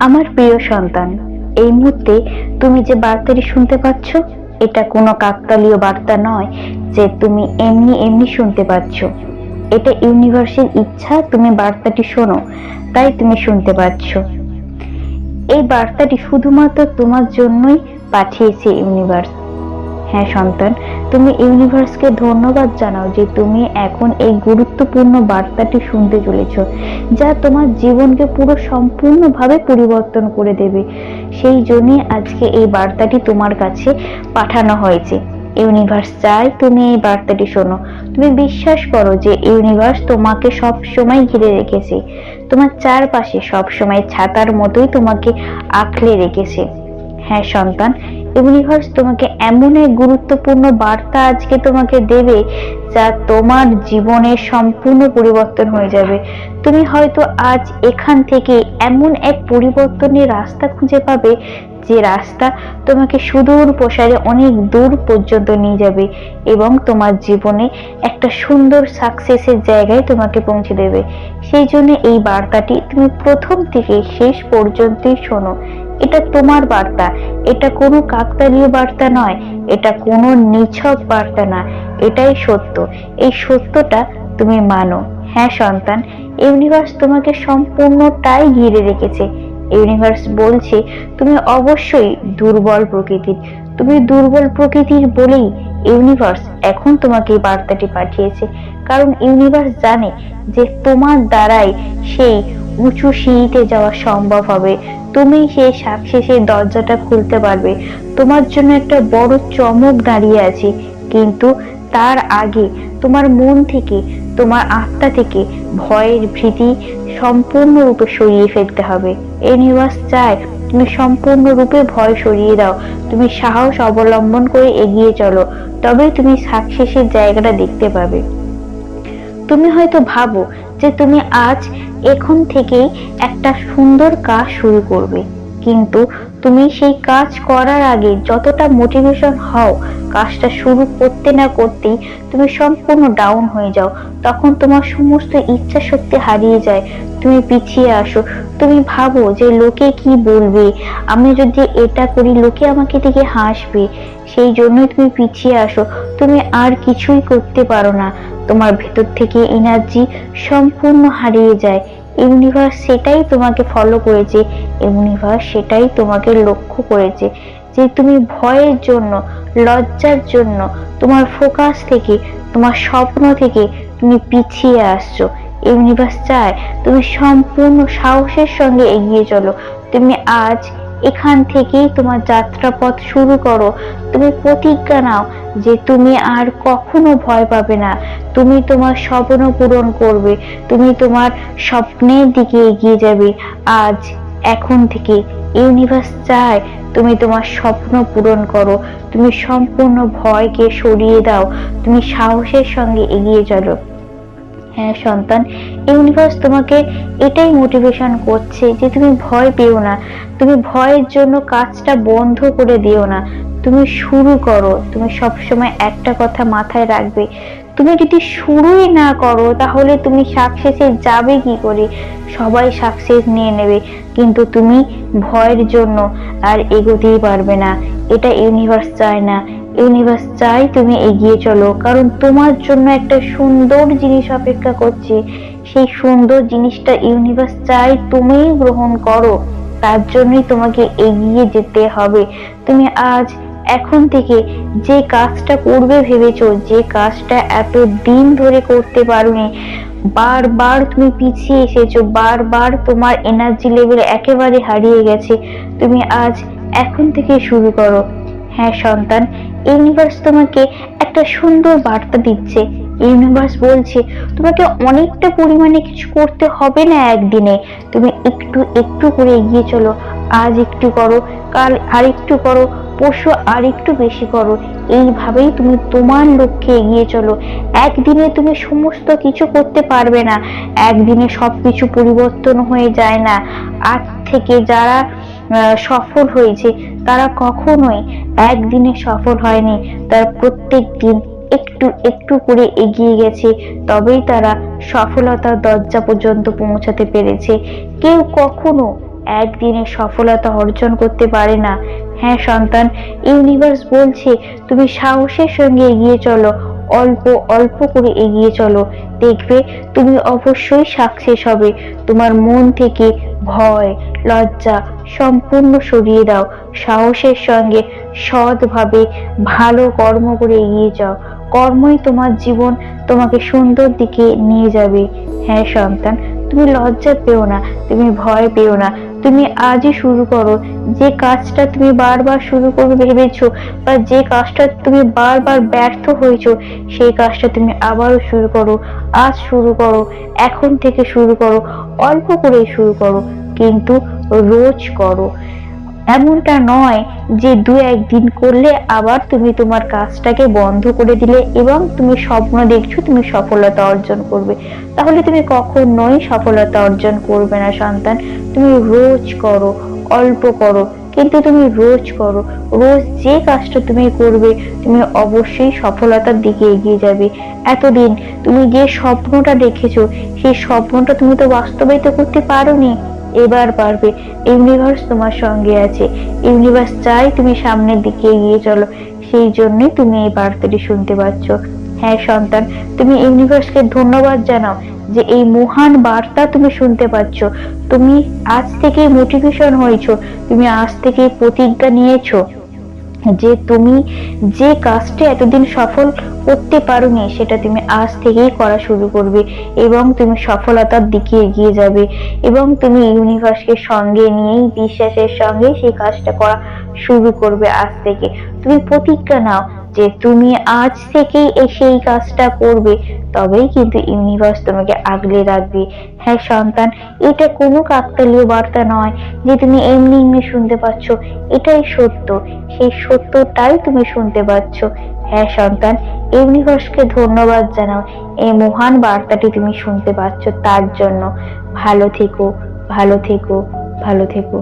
আমার প্রিয় সন্তান, এই মুহূর্তে তুমি যে বার্তাটি শুনতে পাচ্ছ, এটা কোনো কাকতালীয় বার্তা নয় যে তুমি এমনি এমনি শুনতে পাচ্ছ। এটা ইউনিভার্সের ইচ্ছা তুমি বার্তাটি শোনো, তাই তুমি শুনতে পাচ্ছ। এই বার্তাটি শুধুমাত্র তোমার জন্যই পাঠিয়েছে ইউনিভার্স। হ্যাঁ সন্তান, তুমি ইউনিভার্সকে ধন্যবাদ জানাও যে তুমি এখন এই গুরুত্বপূর্ণ বার্তাটি শুনতে চলেছ, যা তোমার জীবনকে পুরো সম্পূর্ণভাবে পরিবর্তন করে দেবে। সেই জন্যই আজকে এই বার্তাটি তোমার কাছে পাঠানো হয়েছে। ইউনিভার্স চায় তুমি এই বার্তাটি শোনো। তুমি বিশ্বাস করো যে ইউনিভার্স তোমাকে সব সময় ঘিরে রেখেছে, তোমার চারপাশে সব সময় ছাতার মতোই তোমাকে আঁকড়ে রেখেছে। হ্যাঁ সন্তান, ইউনিভার্স তোমাকে এমন এক গুরুত্বপূর্ণ বার্তা আজকে তোমাকে দেবে, যা তোমার জীবনের সম্পূর্ণ পরিবর্তন হয়ে যাবে। তুমি হয়তো আজ এখান থেকে এমন এক পরিবর্তনের রাস্তা খুঁজে পাবে, যে রাস্তা তোমাকে সুদূর প্রসারে অনেক দূর পর্যন্ত নিয়ে যাবে এবং তোমার জীবনে একটা সুন্দর সাকসেসের জায়গায় তোমাকে পৌঁছে দেবে। সেই জন্য এই বার্তাটি তুমি প্রথম থেকে শেষ পর্যন্তই শোনো। এটা তোমার বার্তা, এটা কোনো কাকতালীয় বার্তা নয়, এটা কোনো নিছক বার্তা না, এটাই সত্য। এই সত্যটা তুমি মানো। হ্যাঁ সন্তান, ইউনিভার্স তোমাকে সম্পূর্ণটাই ঘিরে রেখেছে। ইউনিভার্স বলছে তুমি অবশ্যই দুর্বল প্রকৃতির। তুমি দুর্বল প্রকৃতির বলেই ইউনিভার্স এখন তোমাকে এই বার্তাটি পাঠিয়েছে। কারণ ইউনিভার্স জানে যে তোমার দ্বারাই সেই উঁচু সিঁড়িতে যাওয়া সম্ভব হবে। তুমি সেই সাকসেসের দরজাটা খুলতে পারবে। তোমার জন্য একটা বড় চমক দাঁড়িয়ে আছে, কিন্তু তার আগে তোমার মন থেকে, তোমার আত্মা থেকে ভয়ের ভীতি সম্পূর্ণরূপে সরিয়ে ফেলতে হবে। ইউনিভার্স চায় তুমি সম্পূর্ণরূপে ভয় সরিয়ে দাও, তুমি সাহস অবলম্বন করে এগিয়ে চলো, তবেই তুমি সাকসেসের জায়গাটা দেখতে পাবে। তুমি হয়তো ভাবো যে তুমি আজ এখন থেকেই একটা সুন্দর কাজ শুরু করবে, কিন্তু তুমি সেই কাজ করার আগে যতটা মোটিভেশন হও, কাজটা শুরু করতে না করতেই তুমি সম্পূর্ণ ডাউন হয়ে যাও। তখন তোমার সমস্ত ইচ্ছা শক্তি হারিয়ে যায়, তুমি পিছিয়ে আসো। তুমি ভাবো যে লোকে কি বলবে, আমি যদি এটা করি লোকে আমাকে দেখে হাসবে। সেই জন্যই তুমি পিছিয়ে আসো, তুমি আর কিছুই করতে পারো না। তোমার ভেতর থেকে এনার্জি সম্পূর্ণ হারিয়ে যায়। ইউনিভার্স সেটাই তোমাকে ফলো করেছে, ইউনিভার্স সেটাই তোমাকে লক্ষ্য করেছে যে তুমি ভয়ের জন্য, লজ্জার জন্য, তোমার ফোকাস থেকে, তোমার স্বপ্ন থেকে তুমি পিছিয়ে আসছো। ইউনিভার্স চায় তুমি সম্পূর্ণ সাহসের সঙ্গে এগিয়ে চলো। তুমি আজ এখান থেকেই তোমার যাত্রাপথ শুরু করো। তুমি প্রতিজ্ঞা নাও যে তুমি আর কখনো ভয় পাবে না। তুমি তোমার স্বপ্ন পূরণ করবে, তুমি তোমার স্বপ্নের দিকে এগিয়ে যাবে। আজ এখন থেকে ইউনিভার্স চায় তুমি তোমার স্বপ্ন পূরণ করো। তুমি সম্পূর্ণ ভয়কে সরিয়ে দাও, তুমি সাহসের সঙ্গে এগিয়ে চলো। হ্যাঁ সন্তান, ইউনিভার্স তোমাকে এটাই মোটিভেশন করছে যে তুমি ভয় পেও না, তুমি ভয়ের জন্য কাজটা বন্ধ করে দিও না, তুমি শুরু করো। তুমি সবসময় একটা কথা মাথায় রাখবে, তুমি যদি শুরুই না করো তাহলে তুমি সাকসেসে যাবে কি করে? সবাই সাকসেস নিয়ে নেবে, কিন্তু তুমি ভয়ের জন্য আর এগোতেই পারবে না। এটা ইউনিভার্স চায় না। ইউনিভার্স চাই তুমি এগিয়ে চলো, কারণ তোমার জন্য একটা সুন্দর জিনিস অপেক্ষা করছে। সেই সুন্দর জিনিসটা ইউনিভার্স চাই তুমি গ্রহণ করো, তার জন্যই তোমাকে এগিয়ে যেতে হবে। তুমি আজ এখন থেকে যে কাজটা করবে ভেবেছো, যে কাজটা এত দিন ধরে করতে পারোনি, বারবার তুমি পিছিয়ে এসেছো, বারবার তোমার এনার্জি লেভেল একেবারে হারিয়ে গেছে, তুমি আজ এখন থেকে শুরু করো। হ্যাঁ সন্তান, ইউনিভার্স তোমাকে একটা সুন্দর বার্তা দিচ্ছে। ইউনিভার্স বলছে তোমাকে অনেকটা পরিমাণে কিছু করতে হবে না একদিনে, তুমি একটু একটু করে এগিয়ে চলো। আজ একটু করো, কাল আর একটু করো, পরশু আর একটু বেশি করো। এইভাবেই তুমি তোমার লক্ষ্যে এগিয়ে চলো। একদিনে তুমি সমস্ত কিছু করতে পারবে না, একদিনে সবকিছু পরিবর্তন হয়ে যায় না। আজ থেকে যারা সফল হয়েছে তারা কখনোই একদিনে সফল হয়নি, তারা প্রত্যেক দিন একটু একটু করে এগিয়ে গেছে, তবেই তারা সফলতার দরজা পর্যন্ত পৌঁছাতে পেরেছে। কেউ কখনো একদিনে সফলতা অর্জন করতে পারে না। হ্যাঁ সন্তান, ইউনিভার্স বলছে তুমি সাহসের সঙ্গে এগিয়ে চলো, অল্প অল্প করে এগিয়ে চলো, দেখবে তুমি অবশ্যই সাকসেস হবে। তোমার মন থেকে ভয়, লজ্জা সম্পূর্ণ সরিয়ে দাও, সাহসের সঙ্গে সৎভাবে ভালো কর্ম করে এগিয়ে যাও। কর্মই তোমার জীবন তোমাকে সুন্দর দিকে নিয়ে যাবে। হ্যাঁ সন্তান, তুমি লজ্জা পেও না, তুমি ভয় পেও না, তুমি আজই শুরু করো। যে কাজটা তুমি বারবার শুরু করবে ভেবেছো, বা যে কাজটা তুমি বারবার ব্যর্থ হয়েছো, সেই কাজটা তুমি আবারও শুরু করো। আজ শুরু করো, এখন থেকে শুরু করো, অল্প করে শুরু করো, কিন্তু রোজ করো। এমনটা নয় যে দু একদিন করলে আবার তুমি তোমার কাজটাকে বন্ধ করে দিলে এবং তুমি স্বপ্ন দেখছো তুমি সফলতা অর্জন করবে, তাহলে তুমি কখনোই সফলতা অর্জন করবে না সন্তান। তুমি রোজ করো, অল্প করো, কিন্তু তুমি রোজ করো। রোজ যে কাজটা তুমি করবে তুমি অবশ্যই সফলতার দিকে এগিয়ে যাবে। এতদিন তুমি যে স্বপ্নটা দেখেছো সেই স্বপ্নটা তুমি তো বাস্তবায়িত করতে পারোনি, এবার পারবে। ইউনিভার্স তোমার সঙ্গে আছে, ইউনিভার্স চাই তুমি সামনের দিকে এগিয়ে চলো, সেই জন্যই তুমি এই বার্তাটি শুনতে পাচ্ছ। হ্যাঁ সন্তান, তুমি ইউনিভার্সকে ধন্যবাদ জানাও যে এই মহান বার্তা তুমি শুনতে পাচ্ছ। তুমি আজ থেকে মোটিভেশন হয়েছো, তুমি আজ থেকে প্রতিজ্ঞা নিয়েছো যে তুমি যে কাজটি এতদিন সফল করতে পারোনি সেটা তুমি আজ থেকেই করা শুরু করবে এবং তুমি সফলতার দিকে এগিয়ে যাবে এবং তুমি ইউনিভার্সকে সঙ্গে নিয়েই বিশ্বাসের সঙ্গে সেই কাজটা করা শুরু করবে। আজ থেকে তুমি প্রতিজ্ঞা নাও যে তুমি আজ থেকেই সেই কাজটা করবে, তবেই কিন্তু ইউনিভার্স তোমাকে আগলে রাখবে। হ্যাঁ সন্তান, এটা কোনো কাকতালীয় বার্তা নয় যে তুমি এমনি এমনি শুনতে পাচ্ছ, এটাই সত্য, সেই সত্যটাই তুমি শুনতে পাচ্ছ। হ্যাঁ সন্তান, ইউনিভার্সকে ধন্যবাদ জানাও এই মহান বার্তাটি তুমি শুনতে পাচ্ছ তার জন্য। ভালো থেকো, ভালো থেকো, ভালো থেকো।